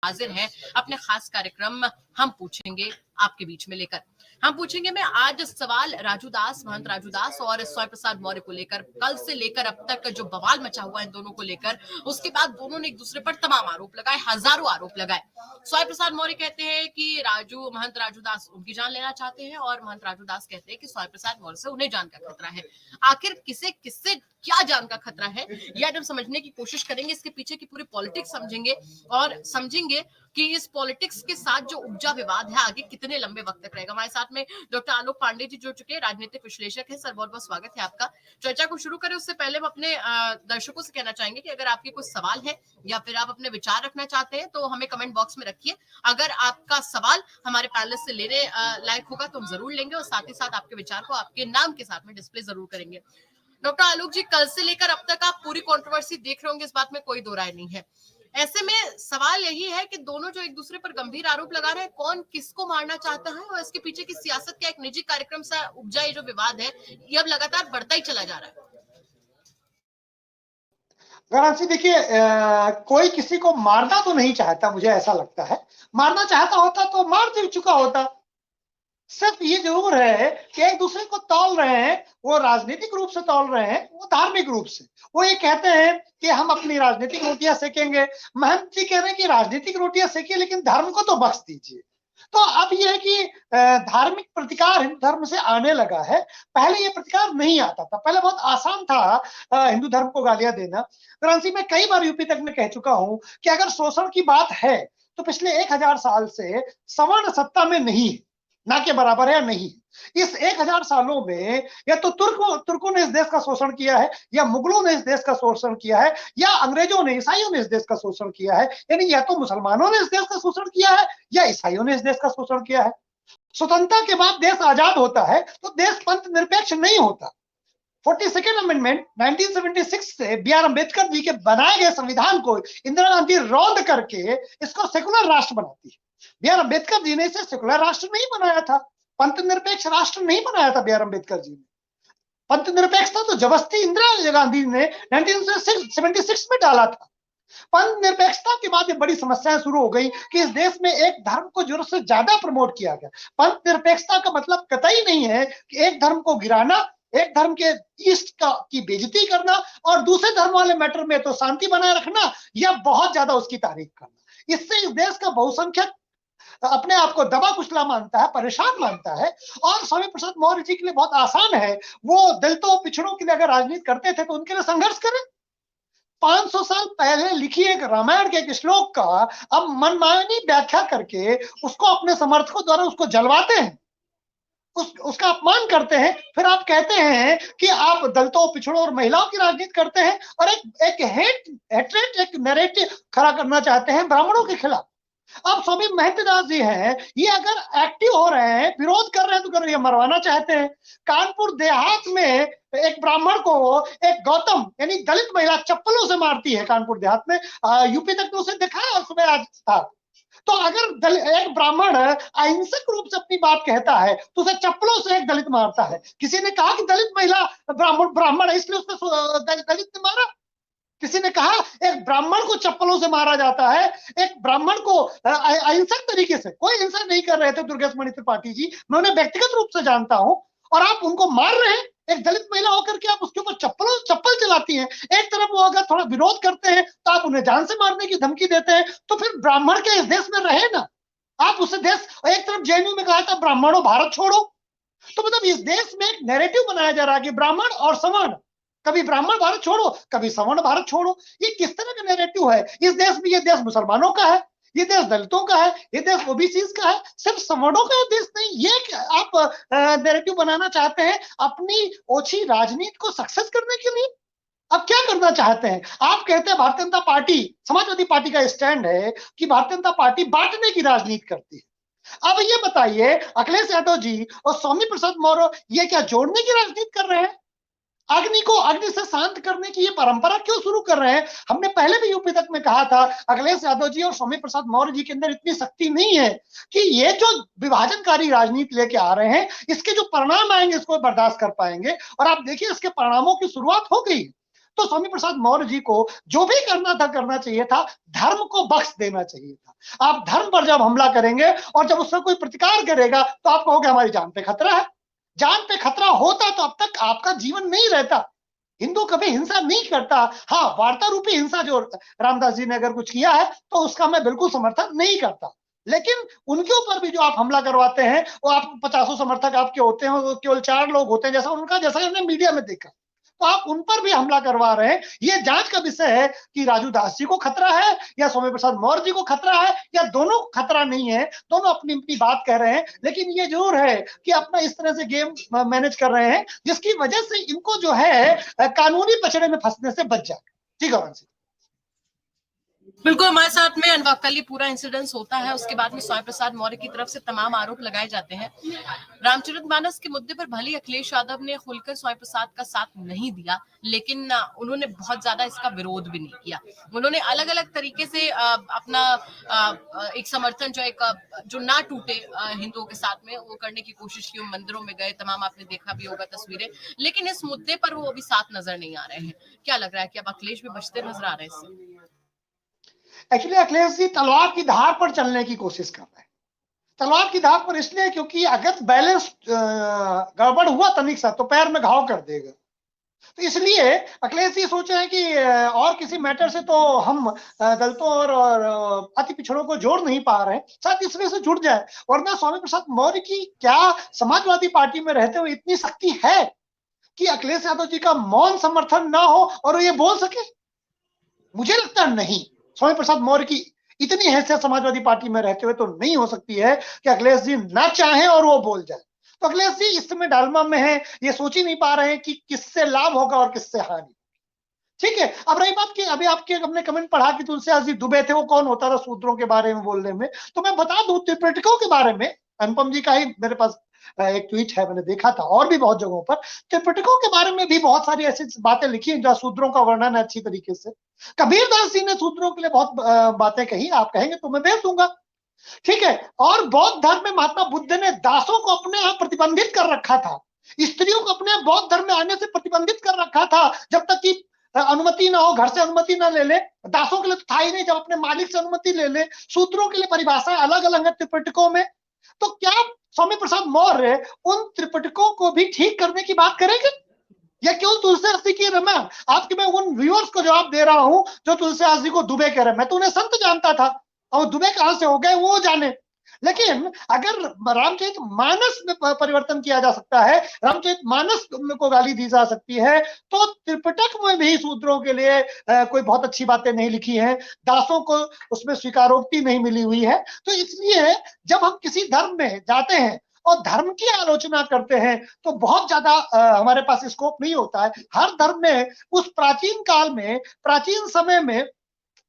हाजिर हैं अपने खास कार्यक्रम हम पूछेंगे आपके बीच में लेकर। हम पूछेंगे में आज सवाल राजू दास, महंत राजू दास और स्वयं प्रसाद मौर्य को लेकर, कल से लेकर अब तक जो बवाल मचा हुआ है इन दोनों को लेकर, उसके बाद दोनों ने एक दूसरे पर तमाम आरोप लगाए, हजारों आरोप लगाए। स्वयं प्रसाद मौर्य कहते हैं कि महंत राजू दास उनकी जान लेना चाहते हैं और महंत राजू दास कहते हैं कि स्वयं प्रसाद मौर्य से उन्हें जान का खतरा है। आखिर किससे क्या जान का खतरा है, यह हम समझने की कोशिश करेंगे। इसके पीछे की पूरी पॉलिटिक्स समझेंगे और समझेंगे कि इस पॉलिटिक्स के साथ जो उपजा विवाद है आगे कितने लंबे वक्त तक रहेगा। हमारे साथ में डॉक्टर आलोक पांडे जी जुड़ चुके हैं, राजनीतिक विश्लेषक हैं। सर बहुत बहुत स्वागत है आपका। चर्चा को शुरू करें उससे पहले हम अपने दर्शकों से कहना चाहेंगे कि अगर आपके कुछ सवाल है या फिर आप अपने विचार रखना चाहते हैं तो हमें कमेंट बॉक्स में रखिए। अगर आपका सवाल हमारे पैनलिस्ट से लेने लायक होगा तो हम जरूर लेंगे और साथ ही साथ आपके विचार को आपके नाम के साथ में डिस्प्ले जरूर करेंगे। डॉक्टर आलोक जी, कल से लेकर अब तक आप पूरी कंट्रोवर्सी देख रहे होंगे, इस बात में कोई दो राय नहीं है। ऐसे में सवाल यही है कि दोनों जो एक दूसरे पर गंभीर आरोप लगा रहे हैं, कौन किसको मारना चाहता है और इसके पीछे की सियासत का एक निजी कार्यक्रम सा उपजा ये जो विवाद है ये अब लगातार बढ़ता ही चला जा रहा है। गणांशी, देखिए, कोई किसी को मारना तो नहीं चाहता, मुझे ऐसा लगता है। मारना चाहता होता तो मार दे चुका होता। सिर्फ ये जरूर है कि एक दूसरे को तौल रहे हैं, वो राजनीतिक रूप से तौल रहे हैं, वो धार्मिक रूप से। वो ये कहते हैं कि हम अपनी राजनीतिक रोटियां सेकेंगे। महंत जी कह रहे हैं कि राजनीतिक रोटियां सेकिए लेकिन धर्म को तो बख्श दीजिए। तो अब यह है कि धार्मिक प्रतिकार हिंदू धर्म से आने लगा है। पहले ये प्रतिकार नहीं आता था, पहले बहुत आसान था हिंदू धर्म को गालियां देना। क्रांति में कई बार यूपी तक में कह चुका हूं कि अगर शोषण की बात है तो पिछले 1000 साल से सवर्ण सत्ता में नहीं है, ना के बराबर है, नहीं। इस 1000 सालों में या तो तुर्कों ने इस देश का शोषण किया है, या मुगलों ने इस देश का शोषण किया है, या अंग्रेजों ने, ईसाइयों ने इस देश का शोषण किया है। यानी या तो मुसलमानों ने इस देश का शोषण किया है या ईसाइयों ने इस देश का शोषण किया है। स्वतंत्रता के बाद देश आजाद होता है तो देश पंथ निरपेक्ष नहीं होता। 42nd अमेंडमेंट 1976 से बी.आर. अम्बेडकर जी के बनाए गए संविधान को इंदिरा गांधी रौंद करके इसको सेकुलर राष्ट्र बनाती है। बी.आर. अम्बेडकर जी ने इसे सेकुलर राष्ट्र नहीं बनाया था, पंथ निरपेक्ष राष्ट्र नहीं बनाया था बी.आर. अम्बेडकर जी ने। पंथ निरपेक्षता तो जबरदस्ती इंदिरा गांधी ने 1976 में डाला था। पंथ निरपेक्षता के बाद ये बड़ी समस्याएं शुरू हो गई कि इस देश में एक धर्म को जरूरत से ज्यादा प्रमोट किया गया। पंथ निरपेक्षता का मतलब कतई नहीं है कि एक धर्म को गिराना, एक धर्म के ईस्ट की बेइज्जती करना और दूसरे धर्म वाले मैटर में तो शांति बनाए रखना या बहुत ज्यादा उसकी तारीफ करना। इससे इस देश का बहुसंख्यक अपने आप को दबा कुचला मानता है, परेशान मानता है। और स्वामी प्रसाद मौर्य जी के लिए बहुत आसान है, वो दलितों पिछड़ों के लिए अगर राजनीति करते थे तो उनके लिए संघर्ष करें। 500 साल पहले लिखी एक रामायण के एक श्लोक का अब मनमानी व्याख्या करके उसको अपने समर्थकों द्वारा उसको जलवाते हैं, उसका अपमान करते हैं। फिर आप कहते हैं कि आप दलितों, पिछड़ों और महिलाओं की राजनीति करते हैं और एक हेट्रेट, एक नैरेटिव खड़ा करना चाहते हैं ब्राह्मणों के खिलाफ। अब स्वामी महंत दास जी हैं, ये अगर एक्टिव हो रहे हैं, विरोध कर रहे हैं तो कर रहे हैं, मरवाना चाहते हैं। कानपुर देहात में एक ब्राह्मण को एक गौतम यानी दलित महिला चप्पलों से मारती है कानपुर देहात में। यूपी तक तो उसे देखा है, सुबह आज था। तो अगर एक ब्राह्मण अहिंसक रूप से अपनी बात कहता है तो उसे चप्पलों से एक दलित मारता है। किसी ने कहा कि दलित महिला ब्राह्मण है इसलिए उसको दलित ने मारा? किसी ने कहा एक ब्राह्मण को चप्पलों से मारा जाता है? एक ब्राह्मण को अहिंसक तरीके से, कोई हिंसा नहीं कर रहे थे दुर्गेश मणि त्रिपाठी जी, मैं उन्हें व्यक्तिगत रूप से जानता हूं, और आप उनको मार रहे हैं। एक दलित महिला होकर के आप उसके ऊपर चप्पल चलाती हैं। एक तरफ वो अगर थोड़ा विरोध करते हैं तो आप उन्हें जान से मारने की धमकी देते हैं। तो फिर ब्राह्मण के इस देश में रहे ना आप। उस देश, एक तरफ जेएनयू में कहा था ब्राह्मणों भारत छोड़ो, तो मतलब इस देश में एक नैरेटिव बनाया जा रहा है कि ब्राह्मण और सवर्ण, कभी ब्राह्मण भारत छोड़ो, कभी सवर्ण भारत छोड़ो। ये किस तरह का नैरेटिव है इस देश में? ये देश मुसलमानों का है, ये देश दलितों का है, ये देश ओबीसी का है, सिर्फ सवर्णों का देश नहीं। ये आप नैरेटिव बनाना चाहते हैं अपनी ओछी राजनीति को सक्सेस करने के लिए। अब क्या करना चाहते हैं आप? कहते हैं भारतीय जनता पार्टी, समाजवादी पार्टी का स्टैंड है कि भारतीय जनता पार्टी बांटने की राजनीति करती है। अब ये बताइए, अखिलेश यादव जी और स्वामी प्रसाद मौर्य ये क्या जोड़ने की राजनीति कर रहे हैं? अग्नि को अग्नि से शांत करने की ये परंपरा क्यों शुरू कर रहे हैं? हमने पहले भी यूपी तक में कहा था अखिलेश यादव जी और स्वामी प्रसाद मौर्य जी के अंदर इतनी शक्ति नहीं है कि ये जो विभाजनकारी राजनीति लेके आ रहे हैं इसके जो परिणाम आएंगे इसको बर्दाश्त कर पाएंगे। और आप देखिए इसके परिणामों की शुरुआत हो गई। तो स्वामी प्रसाद मौर्य जी को जो भी करना था करना चाहिए था, धर्म को बख्श देना चाहिए था। आप धर्म पर जब हमला करेंगे और जब उसमें कोई प्रतिकार करेगा तो आप कहोगे हमारी जान पे खतरा है। जान पे खतरा होता तो अब तक आपका जीवन नहीं रहता। हिंदू कभी हिंसा नहीं करता। हाँ, वार्ता रूपी हिंसा जो रामदास जी ने अगर कुछ किया है तो उसका मैं बिल्कुल समर्थन नहीं करता, लेकिन उनके ऊपर भी जो आप हमला करवाते हैं, वो आप 50 समर्थक आपके होते हैं, वो केवल 4 लोग होते हैं जैसा उनका, जैसा हमने मीडिया में देखा, तो आप उन पर भी हमला करवा रहे हैं। ये जांच का विषय है कि राजू दास जी को खतरा है या स्वामी प्रसाद मौर्य जी को खतरा है, या दोनों खतरा नहीं है, दोनों अपनी अपनी बात कह रहे हैं। लेकिन ये जरूर है कि अपना इस तरह से गेम मैनेज कर रहे हैं जिसकी वजह से इनको जो है कानूनी पचड़े में फंसने से बच जाए। जी गौरव सिंह। बिल्कुल, हमारे साथ में अनवक्कल ये पूरा इंसिडेंस होता है, उसके बाद में स्वामी प्रसाद मौर्य की तरफ से तमाम आरोप लगाए जाते हैं। रामचरितमानस के मुद्दे पर भले अखिलेश यादव ने खुलकर स्वामी प्रसाद का साथ नहीं दिया, लेकिन उन्होंने बहुत ज्यादा इसका विरोध भी नहीं किया। उन्होंने अलग अलग तरीके से अपना एक समर्थन जो ना टूटे हिंदुओं के साथ में, वो करने की कोशिश की। मंदिरों में गए, तमाम आपने देखा भी होगा तस्वीरें, लेकिन इस मुद्दे पर वो अभी साथ नजर नहीं आ रहे हैं। क्या लग रहा है कि अब अखिलेश भी बचते नजर आ रहे हैं इससे? एक्चुअली अखिलेश जी तलवार की धार पर चलने की कोशिश कर रहे हैं। तलवार की धार पर इसलिए क्योंकि अगर बैलेंस गड़बड़ हुआ तनिक सा तो पैर में घाव कर देगा। तो इसलिए अखिलेश जी सोचे हैं कि और किसी मैटर से तो हम दलितों और अति पिछड़ों को जोड़ नहीं पा रहे हैं, शायद इस वजह से जुड़ जाए। वरना स्वामी प्रसाद मौर्य की क्या समाजवादी पार्टी में रहते हुए इतनी शक्ति है कि अखिलेश यादव जी का मौन समर्थन ना हो और वो ये बोल सके? मुझे लगता नहीं। स्वामी प्रसाद मौर्य की इतनी हैसियत समाजवादी पार्टी में रहते हुए तो नहीं हो सकती है कि अखिलेश जी ना चाहें और वो बोल जाए। तो अखिलेश जी इस समय डालमा में है, ये सोच ही नहीं पा रहे हैं कि किससे लाभ होगा और किससे हानि। ठीक है, अब रही बात कि अभी आपके हमने कमेंट पढ़ा कि तुलसीदास जी दुबे थे, वो कौन होता था सूत्रों के बारे में बोलने में, तो मैं बता दूं त्रिपिटकों के बारे में अनुपम जी का ही मेरे पास एक ट्वीट है, मैंने देखा था और भी बहुत जगहों पर त्रिपिटकों के बारे में भी बहुत सारी ऐसी बातें लिखी हैं जो शूद्रों का वर्णन है अच्छी तरीके से। कबीरदास जी ने शूद्रों के लिए बहुत बातें कही, आप कहेंगे तो मैं भेज दूंगा। ठीक है, और बौद्ध धर्म में महात्मा बुद्ध ने दासों को अपने यहाँ प्रतिबंधित कर रखा था, स्त्रियों को अपने बौद्ध धर्म में आने से प्रतिबंधित कर रखा था, जब तक कि अनुमति ना हो, घर से अनुमति ना ले ले। दासों के लिए तो था ही नहीं, जब अपने मालिक से अनुमति ले ले। सूत्रों के लिए परिभाषाएं अलग अलग है त्रिपिटकों में। तो क्या स्वामी प्रसाद मौर्य उन त्रिपिटकों को भी ठीक करने की बात करेंगे या केवल तुलसीदास जी की रामायण? आपके मैं उन व्यूअर्स को जवाब दे रहा हूं जो तुलसीदास जी को दुबे कह रहे हैं। मैं तो उन्हें संत जानता था और दुबे कहां से हो गए वो जाने। लेकिन अगर रामचरितमानस में परिवर्तन किया जा सकता है, रामचरितमानस को गाली दी जा सकती है, तो त्रिपिटक में भी शूद्रों के लिए कोई बहुत अच्छी बातें नहीं लिखी हैं, दासों को उसमें स्वीकारोक्ति नहीं मिली हुई है। तो इसलिए जब हम किसी धर्म में जाते हैं और धर्म की आलोचना करते हैं तो बहुत ज्यादा हमारे पास स्कोप नहीं होता है। हर धर्म में उस प्राचीन काल में, प्राचीन समय में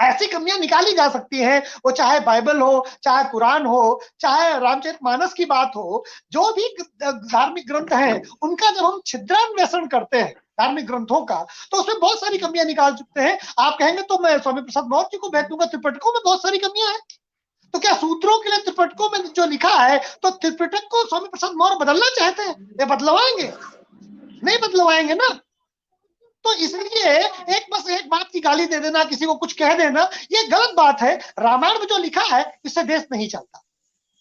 ऐसी कमियां निकाली जा सकती हैं, वो चाहे बाइबल हो, चाहे कुरान हो, चाहे रामचरितमानस की बात हो। जो भी धार्मिक ग्रंथ हैं उनका जब हम छिद्रान्वेषण करते हैं धार्मिक ग्रंथों का, तो उसमें बहुत सारी कमियां निकाल सकते हैं। आप कहेंगे तो मैं स्वामी प्रसाद मौर्य जी को भेज दूंगा, त्रिपिटकों में बहुत सारी कमियां हैं। तो क्या सूत्रों के लिए त्रिपिटकों में जो लिखा है, तो त्रिपिटक को स्वामी प्रसाद मौर्य बदलना चाहते हैं? ये बदलवाएंगे? नहीं बदलवाएंगे ना। तो इसलिए बस एक बात की गाली दे देना, किसी को कुछ कह देना, ये गलत बात है। रामायण में जो लिखा है इससे देश नहीं चलता,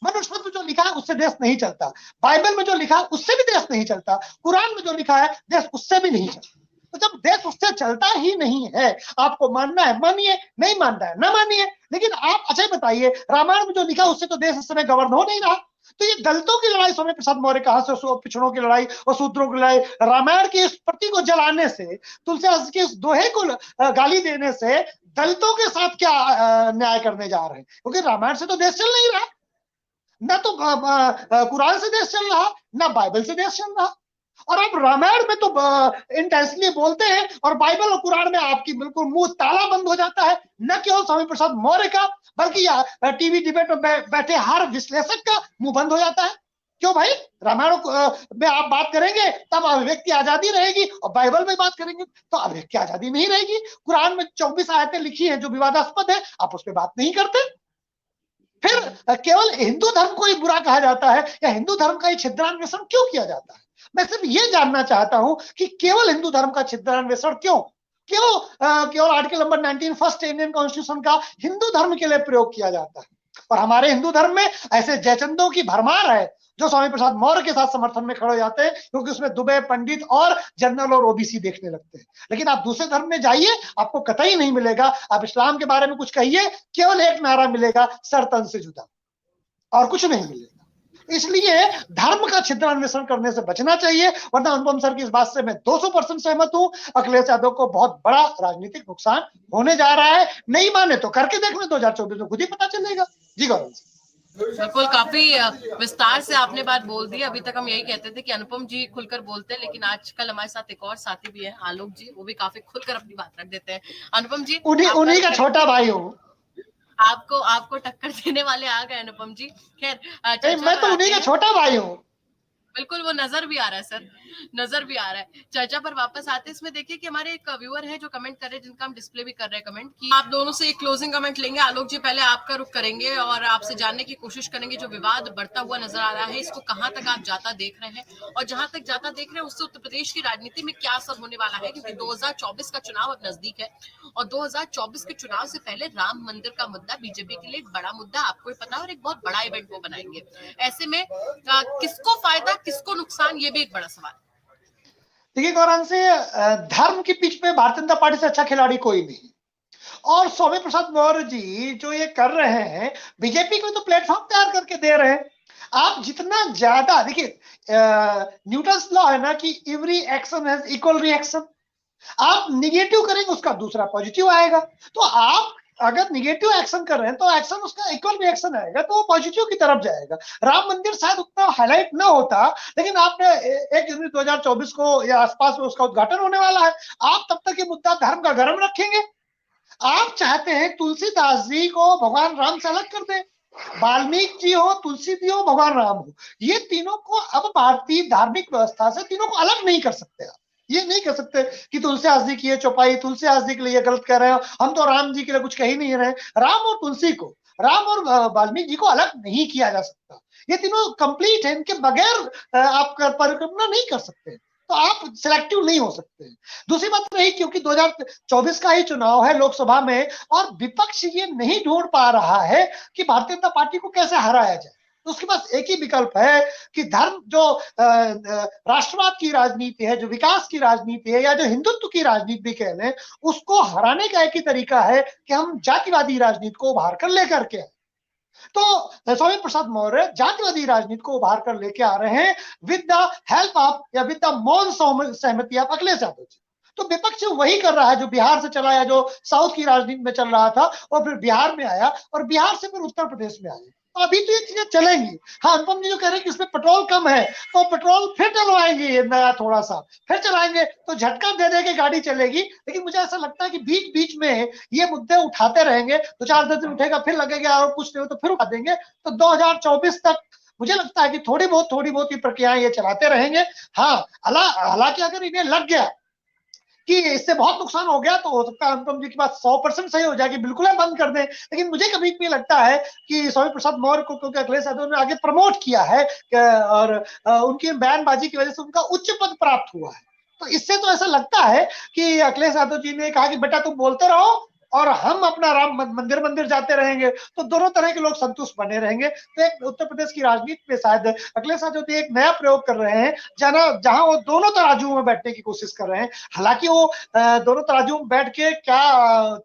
मनुस्मृति में जो लिखा है उससे देश नहीं चलता, बाइबल में जो लिखा है उससे भी देश नहीं चलता, कुरान में जो लिखा है देश उससे भी नहीं चलता। तो जब देश उससे चलता ही नहीं है, आपको मानना है मानिए, नहीं मानना है ना मानिए। लेकिन आप अच्छा बताइए, रामायण में जो लिखा उससे तो देश इस समय गवर्न हो नहीं रहा। तो ये दलितों की लड़ाई स्वामी प्रसाद मौर्य कहां से, पिछड़ों की लड़ाई और शूद्रों की लड़ाई, रामायण की इस प्रति को जलाने से, तुलसीदास के इस दोहे को गाली देने से दलितों के साथ क्या न्याय करने जा रहे हैं? क्योंकि रामायण से तो देश चल नहीं रहा, ना तो कुरान से देश चल रहा, ना बाइबल से देश चल रहा। और आप रामायण में तो इंटेंसली बोलते हैं और बाइबल और कुरान में आपकी बिल्कुल मुंह ताला बंद हो जाता है। न केवल स्वामी प्रसाद मौर्य का, बल्कि टीवी डिबेट में बैठे हर विश्लेषक का मुंह बंद हो जाता है। क्यों भाई? रामायण में आप बात करेंगे तब अभिव्यक्ति आजादी रहेगी, और बाइबल में बात करेंगे तो अभिव्यक्ति आजादी नहीं रहेगी। कुरान में 24 आयतें लिखी हैं जो विवादास्पद है, आप उस पर बात नहीं करते। फिर केवल हिंदू धर्म को ही बुरा कहा जाता है, या हिंदू धर्म का ही छिद्रान्वेषण क्यों किया जाता है? मैं सिर्फ ये जानना चाहता हूं कि केवल हिंदू धर्म का छिद्रान्वेषण क्यों? क्यों केवल article number 19 first Indian constitution का हिंदू धर्म के लिए प्रयोग किया जाता है? और हमारे हिंदू धर्म में ऐसे जयचंदों की भरमार है जो स्वामी प्रसाद मौर्य के साथ समर्थन में खड़े हो जाते हैं, क्योंकि उसमें दुबे, पंडित और जनरल और ओबीसी देखने लगते हैं। लेकिन आप दूसरे धर्म में जाइए, आपको कतई नहीं मिलेगा। आप इस्लाम के बारे में कुछ कहिए, केवल एक नारा मिलेगा, सर तन से जुदा, और कुछ नहीं मिलेगा। इसलिए धर्म का छिद्रान्वेषण करने से बचना चाहिए, वरना अनुपम सर की इस बात से मैं 200% सहमत हूं। अखिलेश यादव को बहुत बड़ा राजनीतिक नुकसान होने जा रहा है। नहीं माने तो करके देख लो, 2024 में खुद ही पता चलेगा। जी गौरव, बिल्कुल, काफी विस्तार से आपने बात बोल दी। अभी तक हम यही कहते थे कि अनुपम जी खुलकर बोलते हैं, लेकिन आजकल हमारे साथ एक और साथी भी है, आलोक जी, वो भी काफी खुलकर अपनी बात रख देते हैं। अनुपम जी, उन्हीं का छोटा भाई हूँ। आपको टक्कर देने वाले आ गए अनुपम जी। खैर, मैं तो उन्हीं का छोटा भाई हूँ। बिल्कुल, वो नजर भी आ रहा है सर, नजर भी आ रहा है। चर्चा पर वापस आते हैं। इसमें देखिए कि हमारे एक व्यूअर है जो कमेंट कर रहे हैं, जिनका हम डिस्प्ले भी कर रहे हैं कमेंट, कि आप दोनों से एक क्लोजिंग कमेंट लेंगे। आलोक जी, पहले आपका रुख करेंगे और आपसे जानने की कोशिश करेंगे, जो विवाद बढ़ता हुआ नजर आ रहा है, इसको कहां तक आप जाता देख रहे हैं, और जहां तक जाता देख रहे हैं उससे उत्तर प्रदेश की राजनीति में क्या असर होने वाला है, क्योंकि 2024 का चुनाव अब नजदीक है, और 2024 के चुनाव से पहले राम मंदिर का मुद्दा बीजेपी के लिए एक बड़ा मुद्दा, आपको ही पता है, और एक बहुत बड़ा इवेंट वो बनाएंगे। ऐसे में किसको फायदा, किसको नुकसान, ये भी एक बड़ा सवाल। देखिए गौरव से, धर्म की पिच पे भारतीय जनता पार्टी से अच्छा खिलाड़ी कोई नहीं। और स्वामी प्रसाद मौर्य जी जो ये कर रहे हैं, बीजेपी को तो प्लेटफॉर्म तैयार करके दे रहे हैं। आप जितना ज्यादा देखिए, न्यूटन्स लॉ है ना कि every action has equal reaction. आप निगेटिव करेंगे, उसका दूसरा पॉजिटिव आएगा। तो आप अगर निगेटिव एक्शन कर रहे हैं तो एक्शन उसका इक्वल रिएक्शन आएगा, तो वो पॉजिटिव की तरफ जाएगा। राम मंदिर शायद उतना हाईलाइट ना होता, लेकिन आपने 1 जनवरी 2024 को या आसपास में उसका उद्घाटन होने वाला है। आप तब तक ये मुद्दा धर्म का गर्म रखेंगे। आप चाहते हैं तुलसीदास जी को भगवान राम से अलग कर दें, वाल्मीकि जी हो, तुलसी जी हो, भगवान राम हो, ये तीनों को अब भारतीय धार्मिक व्यवस्था से तीनों को अलग नहीं कर सकते। आप ये नहीं कर सकते कि तुलसीदास जी की ये चौपाई, तुलसीदास जी के लिए गलत कह रहे हो, हम तो राम जी के लिए कुछ कह ही नहीं रहे। राम और तुलसी को, राम और वाल्मीकि जी को अलग नहीं किया जा सकता। ये तीनों कंप्लीट है, इनके बगैर आप परिकल्पना नहीं कर सकते। तो आप सिलेक्टिव नहीं हो सकते। दूसरी बात रही, क्योंकि 2024 का ही चुनाव है लोकसभा में, और विपक्ष ये नहीं ढूंढ पा रहा है कि भारतीय जनता पार्टी को कैसे हराया जाए। तो उसके पास एक ही विकल्प है कि धर्म, जो राष्ट्रवाद की राजनीति है, जो विकास की राजनीति है, या जो हिंदुत्व की राजनीति भी कह लें, उसको हराने का एक ही तरीका है कि हम जातिवादी राजनीति को उभार कर लेकर के। तो स्वामी प्रसाद मौर्य जातिवादी राजनीति को उभार कर लेके आ रहे हैं विद द हेल्प ऑफ या विद द मौन सहमति ऑफ अखिलेश यादव जी। तो विपक्ष वही कर रहा है जो बिहार से चला, या जो साउथ की राजनीति में चल रहा था, और फिर बिहार में आया, और बिहार से फिर उत्तर प्रदेश में आया। तो अभी तो ये चीजें चलेंगी। हाँ, अनुपम जी जो कह रहे हैं कि इसमें पेट्रोल कम है, तो पेट्रोल फिर डलवाएंगे, ये नया थोड़ा सा फिर चलाएंगे, तो झटका दे दे के गाड़ी चलेगी। लेकिन मुझे ऐसा लगता है कि बीच बीच में ये मुद्दे उठाते रहेंगे, तो 4-10 दिन उठेगा, फिर लगेगा और कुछ नहीं हो तो फिर उठा देंगे। तो 2024 तक मुझे लगता है कि थोड़ी बहुत ये प्रक्रियाएं ये चलाते रहेंगे। हाँ, हालांकि अगर इन्हें लग गया कि इससे बहुत नुकसान हो गया, तो हो सकता है अनुपम जी की बात 100% सही हो जाएगी, बिल्कुल है बंद कर दें। लेकिन मुझे कभी भी लगता है कि स्वामी प्रसाद मौर्य को, क्योंकि अखिलेश यादव ने आगे प्रमोट किया है और उनकी बयानबाजी की वजह से उनका उच्च पद प्राप्त हुआ है, तो इससे तो ऐसा लगता है कि अखिलेश यादव जी ने कहा कि बेटा तुम बोलते रहो और हम अपना राम मंदिर जाते रहेंगे, तो दोनों तरह के लोग संतुष्ट बने रहेंगे। तो एक उत्तर प्रदेश की राजनीति में शायद अखिलेश यादव जी एक नया प्रयोग कर रहे हैं, जहां वो दोनों तराजुओं में बैठने की कोशिश कर रहे हैं। हालांकि वो दोनों तराजुओं में बैठ के क्या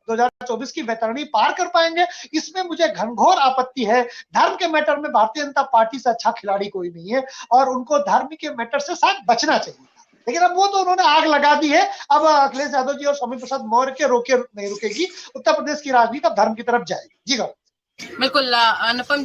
2024 की वैतरणी पार कर पाएंगे, इसमें मुझे घनघोर आपत्ति है। धर्म के मैटर में भारतीय जनता पार्टी से अच्छा खिलाड़ी कोई नहीं है, और उनको धर्म के मैटर से शायद बचना चाहिए। लेकिन अब वो तो उन्होंने आग लगा दी है। अब अखिलेश यादव जी और स्वामी प्रसाद मौर्य के रोके नहीं रुकेगी। उत्तर प्रदेश की राजनीति अब धर्म की तरफ जाएगी। जी बिल्कुल अनुपम